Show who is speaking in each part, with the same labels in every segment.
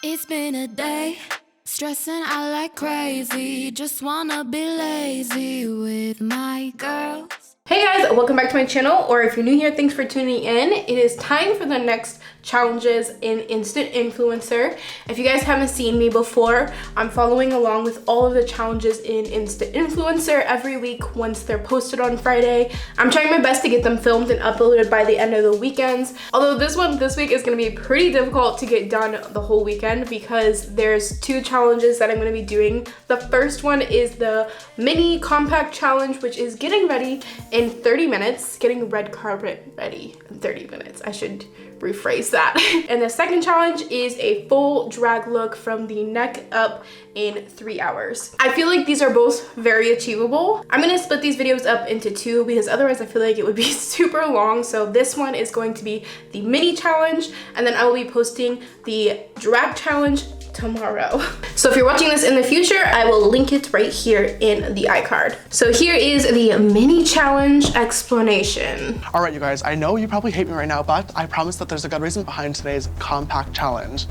Speaker 1: It's been a day, stressing out like crazy. Just wanna be lazy with my girls.
Speaker 2: Hey guys, welcome back to my channel, or if you're new here, thanks for tuning in. It is time for the next challenges in Instant Influencer. If you guys haven't seen me before, I'm following along with all of the challenges in Instant Influencer every week once they're posted on Friday. I'm trying my best to get them filmed and uploaded by the end of the weekends. Although this one this week is going to be pretty difficult to get done the whole weekend because there's two challenges that I'm going to be doing. The first one is the mini compact challenge, which is getting ready in 30 minutes, getting red carpet ready in 30 minutes. I should rephrase that. And the second challenge is a full drag look from the neck up in 3 hours. I feel like these are both very achievable. I'm gonna split these videos up into two because otherwise I feel like it would be super long. So this one is going to be the mini challenge, and then I will be posting the drag challenge tomorrow. So if you're watching this in the future, I will link it right here in the iCard. So here is the mini challenge explanation.
Speaker 3: All right, you guys, I know you probably hate me right now, but I promise that there's a good reason behind today's compact challenge.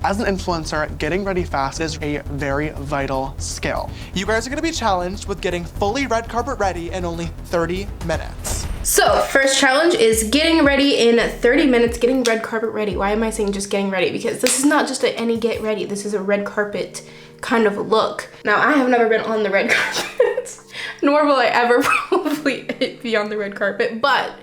Speaker 3: As an influencer, getting ready fast is a very vital skill. You guys are gonna be challenged with getting fully red carpet ready in only 30 minutes.
Speaker 2: So first challenge is getting ready in 30 minutes, getting red carpet ready. Why am I saying just getting ready? Because this is not just any get ready. This is a red carpet kind of look. Now, I have never been on the red carpet, nor will I ever probably be on the red carpet. But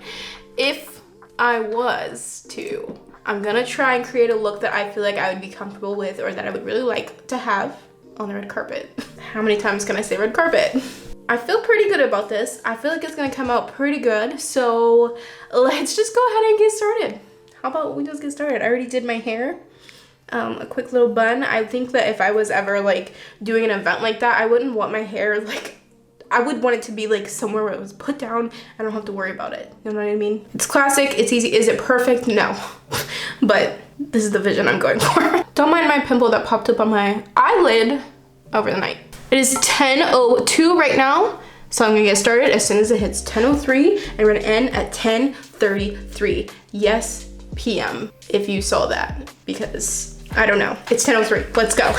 Speaker 2: if I was to, I'm gonna try and create a look that I feel like I would be comfortable with, or that I would really like to have on the red carpet. How many times can I say red carpet? I feel pretty good about this. I feel like it's gonna come out pretty good. So let's just go ahead and get started. How about we just get started? I already did my hair, a quick little bun. I think that if I was ever like doing an event like that, I wouldn't want my hair like, I would want it to be like somewhere where it was put down. I don't have to worry about it. You know what I mean? It's classic, it's easy. Is it perfect? No. But this is the vision I'm going for. Don't mind my pimple that popped up on my eyelid over the night. It is 10:02 right now, so I'm gonna get started as soon as it hits 10:03, and we're gonna end at 10:33. Yes, PM, if you saw that, because I don't know. It's 10:03, let's go.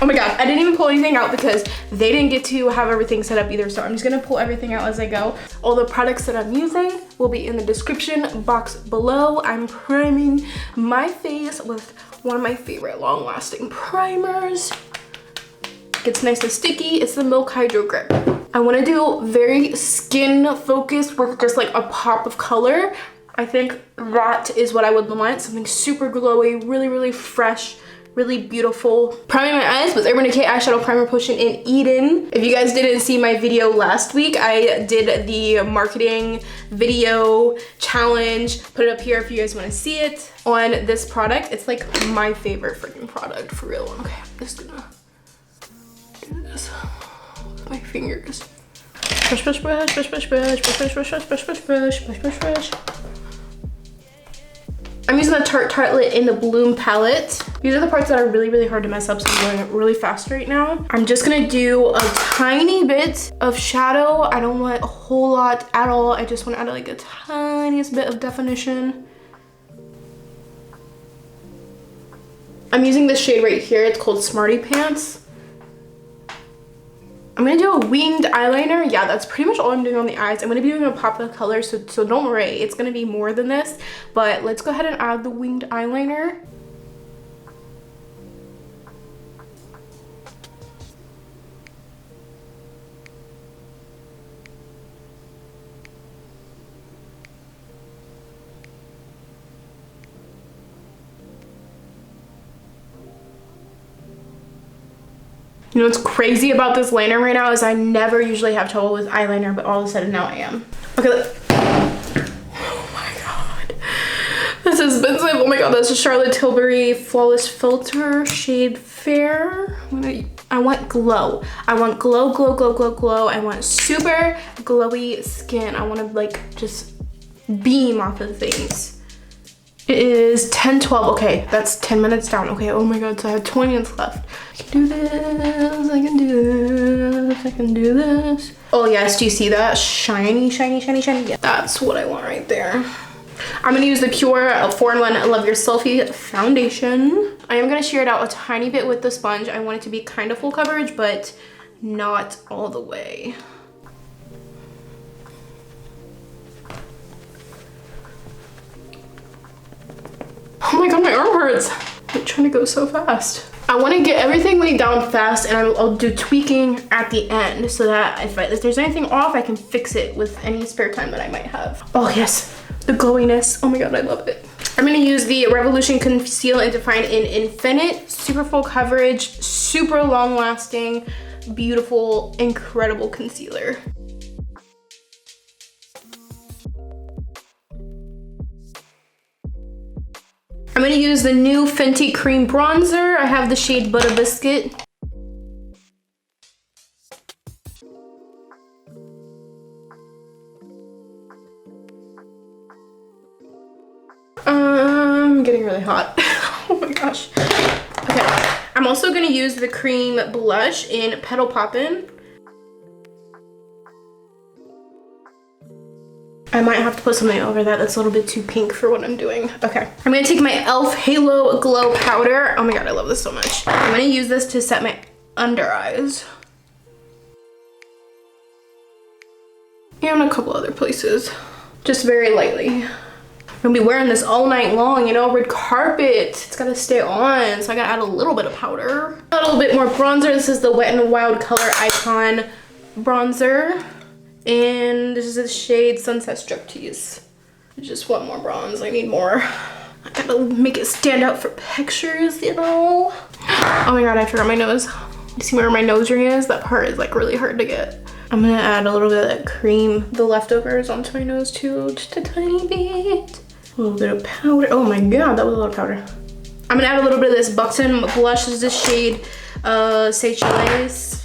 Speaker 2: Oh my God, I didn't even pull anything out because they didn't get to have everything set up either, so I'm just gonna pull everything out as I go. All the products that I'm using will be in the description box below. I'm priming my face with one of my favorite long-lasting primers. It's nice and sticky. It's the Milk Hydro Grip. I want to do very skin focused with just like a pop of color. I think that is what I would want. Something super glowy, really, really fresh, really beautiful. Priming my eyes with Urban Decay Eyeshadow Primer Potion in Eden. If you guys didn't see my video last week, I did the marketing video challenge. Put it up here if you guys want to see it on this product. It's like my favorite freaking product, for real. Okay, I'm just gonna do this with my fingers. Brush, brush, brush, brush, brush, brush, brush, brush, brush, brush, brush, brush, brush, brush, brush. I'm using the Tarte Tartlette in the Bloom palette. These are the parts that are really, really hard to mess up, so I'm going really fast right now. I'm just gonna do a tiny bit of shadow. I don't want a whole lot at all. I just want to add like a tiniest bit of definition. I'm using this shade right here. It's called Smarty Pants. I'm gonna do a winged eyeliner. Yeah, that's pretty much all I'm doing on the eyes. I'm gonna be doing a pop of color, so don't worry, it's gonna be more than this. But let's go ahead and add the winged eyeliner. You know what's crazy about this liner right now is I never usually have trouble with eyeliner, but all of a sudden now I am. Okay, oh my God. This is expensive. Oh my God, that's a Charlotte Tilbury Flawless Filter shade Fair. I want glow. I want glow, glow, glow, glow, glow. I want super glowy skin. I want to like just beam off of things. It is 10:12. Okay, that's 10 minutes down. Okay, oh my God, so I have 20 minutes left. I can do this, I can do this, I can do this. Oh yes, do you see that? Shiny, shiny, shiny, shiny. Yeah, that's what I want right there. I'm gonna use the Pure 4-in-1 Love Your Selfie foundation. I am gonna sheer it out a tiny bit with the sponge. I want it to be kind of full coverage, but not all the way. Oh my god, my arm hurts. I'm trying to go so fast. I want to get everything laid down fast, and I'll do tweaking at the end so that if there's anything off, I can fix it with any spare time that I might have. Oh yes, the glowiness. Oh my god, I love it. I'm going to use the Revolution Conceal and Define in Infinite. Super full coverage, super long lasting, beautiful, incredible concealer. I'm gonna use the new Fenty Cream Bronzer. I have the shade Butta Biscuit. I'm getting really hot. Oh my gosh. Okay, I'm also gonna use the cream blush in Petal Poppin. I might have to put something over that that's a little bit too pink for what I'm doing. Okay, I'm gonna take my e.l.f. Halo Glow Powder. Oh my god, I love this so much. I'm gonna use this to set my under eyes. And a couple other places. Just very lightly. I'm gonna be wearing this all night long, you know, red carpet. It's gotta stay on, so I gotta add a little bit of powder. A little bit more bronzer. This is the Wet n Wild Color Icon bronzer. And this is the shade Sunset Strip Tease. I just want more bronze. I need more. I gotta make it stand out for pictures, you know? Oh my god, I forgot my nose. You see where my nose ring is? That part is like really hard to get. I'm gonna add a little bit of that cream, the leftovers, onto my nose too, just a tiny bit. A little bit of powder. Oh my god, that was a lot of powder. I'm gonna add a little bit of this Buxton blush. This is the shade Seychelles.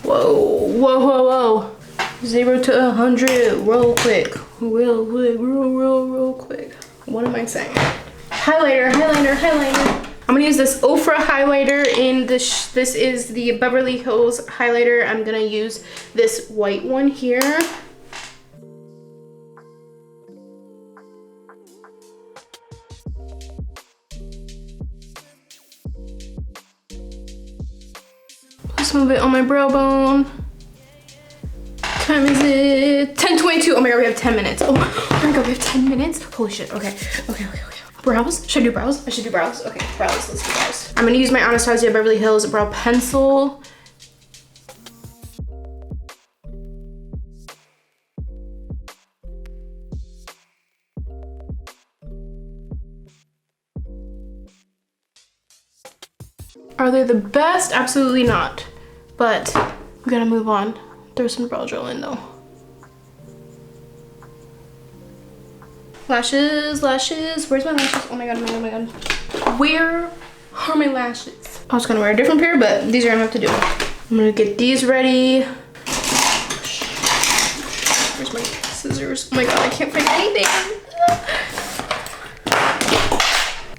Speaker 2: Whoa, whoa, whoa, whoa. 0 to 100 real quick. Real quick. What am I saying? Highlighter, highlighter, highlighter. I'm gonna use this Ofra highlighter in this is the Beverly Hills highlighter. I'm gonna use this white one here. Some of it on my brow bone. Time is it? 10:22. Oh my god, we have 10 minutes. Oh my god, we have 10 minutes. Holy shit. Okay. Brows? Should I do brows? I should do brows. Okay, brows. Let's do brows. I'm gonna use my Anastasia Beverly Hills brow pencil. Are they the best? Absolutely not. But we gotta move on. Throw some brow gel in though. Lashes, lashes. Where's my lashes? Oh my god, oh my god, oh my god. Where are my lashes? I was gonna wear a different pair, but these are gonna have to do. I'm gonna get these ready. Where's my scissors? Oh my god, I can't find anything.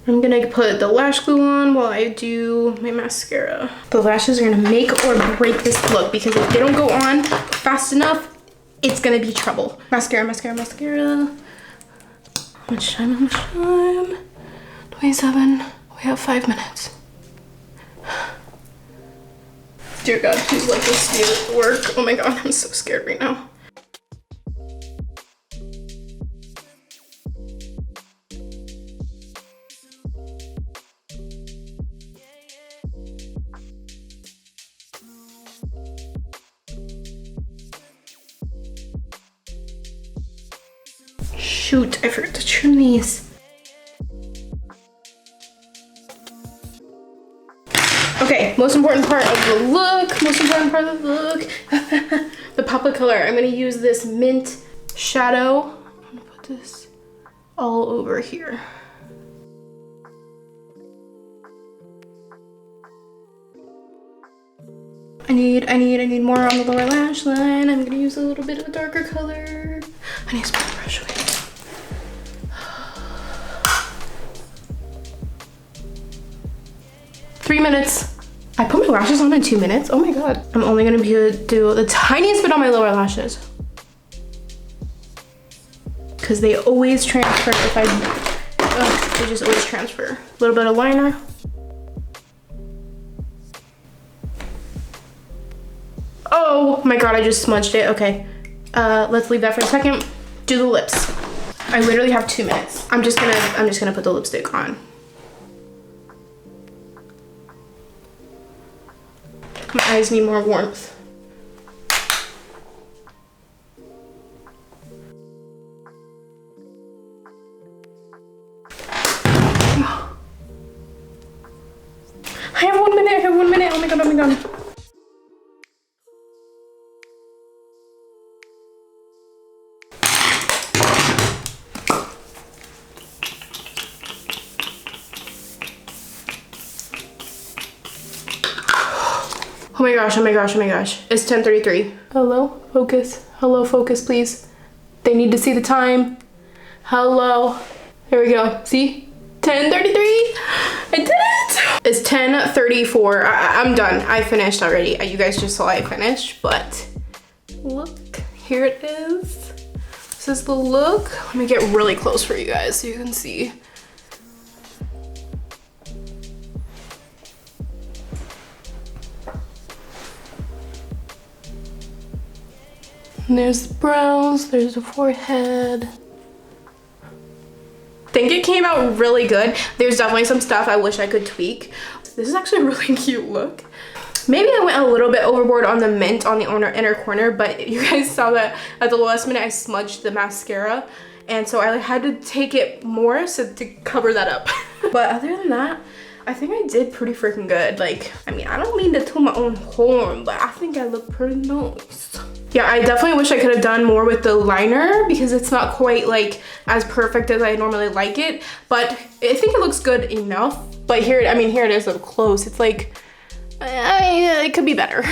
Speaker 2: I'm gonna put the lash glue on while I do my mascara. The lashes are gonna make or break this look because if they don't go on fast enough, it's gonna be trouble. Mascara, mascara, mascara. How much time, how much time? 27, we have 5 minutes. Dear God, please let this work. Oh my God, I'm so scared right now. Shoot, I forgot to trim these. Okay, most important part of the look, the pop of color. I'm gonna use this mint shadow. I'm gonna put this all over here. I need more on the lower lash line. I'm gonna use a little bit of a darker color. I need to spray the brush away. 3 minutes. I put my lashes on in 2 minutes. Oh my God. I'm only gonna do the tiniest bit on my lower lashes. because they always transfer if I, they just always transfer. A little bit of liner. Oh my God, I just smudged it. Okay, let's leave that for a second. Do the lips. I literally have 2 minutes. I'm just gonna put the lipstick on. My eyes need more warmth. I have 1 minute, I have 1 minute. Oh my God, oh my God. Oh my gosh, oh my gosh, oh my gosh. It's 10:33. Hello, focus. Hello, focus, please. They need to see the time. Hello. Here we go. See? 10:33. I did it. It's 10:34. I'm done. I finished already. You guys just saw I finished, but look, here it is. This is the look. Let me get really close for you guys so you can see. And there's the brows, there's the forehead. I think it came out really good. There's definitely some stuff I wish I could tweak. This is actually a really cute look. Maybe I went a little bit overboard on the mint on the inner corner, but you guys saw that at the last minute I smudged the mascara. And so I had to take it more to cover that up. But other than that, I think I did pretty freaking good. Like, I mean, I don't mean to toot my own horn, but I think I look pretty nice. Yeah, I definitely wish I could have done more with the liner because it's not quite like as perfect as I normally like it, but I think it looks good enough. But here, I mean, here it is up close. It's like, it could be better.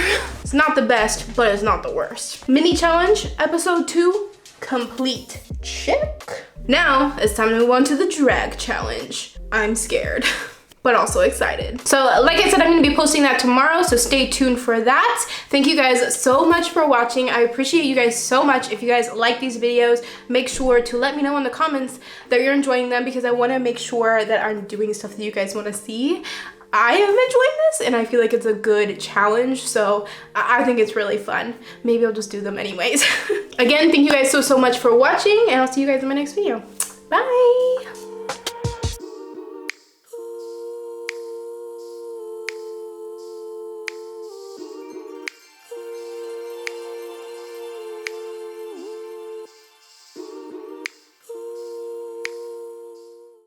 Speaker 2: It's not the best, but it's not the worst. Mini challenge, episode 2, complete. Check. Now it's time to move on to the drag challenge. I'm scared. But also excited. So like I said, I'm gonna be posting that tomorrow, so stay tuned for that. Thank you guys so much for watching. I appreciate you guys so much. If you guys like these videos, make sure to let me know in the comments that you're enjoying them because I wanna make sure that I'm doing stuff that you guys wanna see. I am enjoying this and I feel like it's a good challenge, so I think it's really fun. Maybe I'll just do them anyways. Again, thank you guys so much for watching and I'll see you guys in my next video. Bye!